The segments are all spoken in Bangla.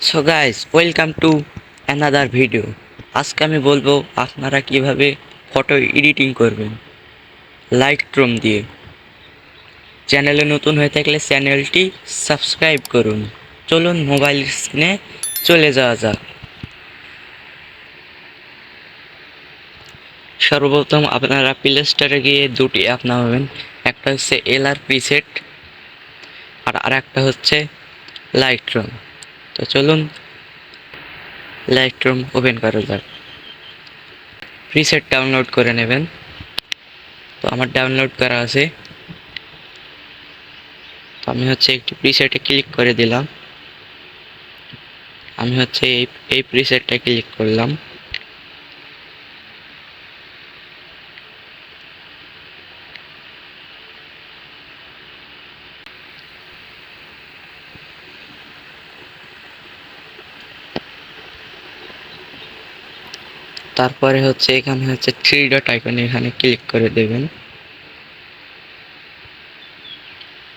So guys, welcome to another video. আজকে আমি বলবো আপনারা কিভাবে ফটো এডিটিং করবেন লাইটরুম দিয়ে। চ্যানেলে নতুন হয়ে থাকলে চ্যানেলটি সাবস্ক্রাইব করুন। চলুন মোবাইল স্ক্রিনে চলে যাওয়া যাক। সর্বপ্রথম আপনারা প্লে স্টোরে গিয়ে দুটি অ্যাপ নামাবেন। একটা হচ্ছে এলআর প্রিসেট আর আরেকটা হচ্ছে লাইটরুম। তো চলুন লাইটরুম ওপেন করা যাক। প্রিসেট ডাউনলোড করে নেবেন। তো আমার ডাউনলোড করা আছে। তো আমি একটি প্রিসেটে ক্লিক করে দিলাম। আমি এই প্রিসেটটা ক্লিক করলাম। তারপরে এখানে থ্রি ডট আইকনে এখানে ক্লিক করে দেবেন।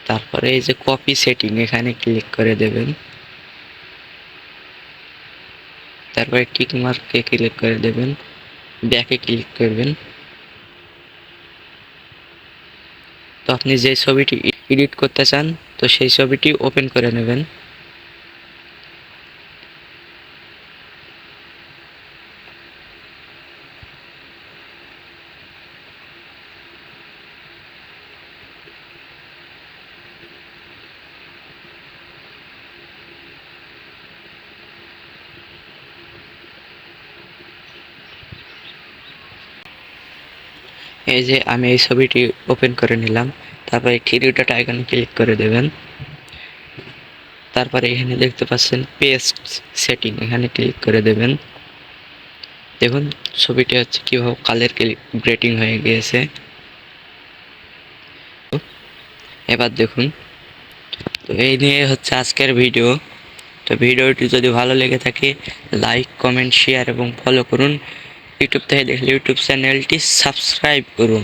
তারপরে এই যে কপি সেটিং এখানে ক্লিক করে দেবেন। তারপরে টিক মার্কে ক্লিক করে দেবেন, ব্যাকে ক্লিক করবেন। তো আপনি যে ছবিটি এডিট করতে চান তো সেই ছবিটি ওপেন করে নেবেন। এই যে আমি এই ছবিটি ওপেন করে নিলাম। তারপরে থ্রি ডট আইকনে ক্লিক করে দেবেন। তারপরে এখানে দেখতে পাচ্ছেন পেস্ট সেটিং, এখানে ক্লিক করে দেবেন। দেখুন ছবিটি কিভাবে কালার গ্রেডিং হয়ে গিয়েছে। এবার দেখুন। তো এই নিয়ে আজকের ভিডিও। তো ভিডিওটি যদি ভালো লেগে থাকে লাইক, কমেন্ট, শেয়ার এবং ফলো করুন। ইউটিউব থেকে দেখলে ইউটিউব চ্যানেলটি সাবস্ক্রাইব করুন।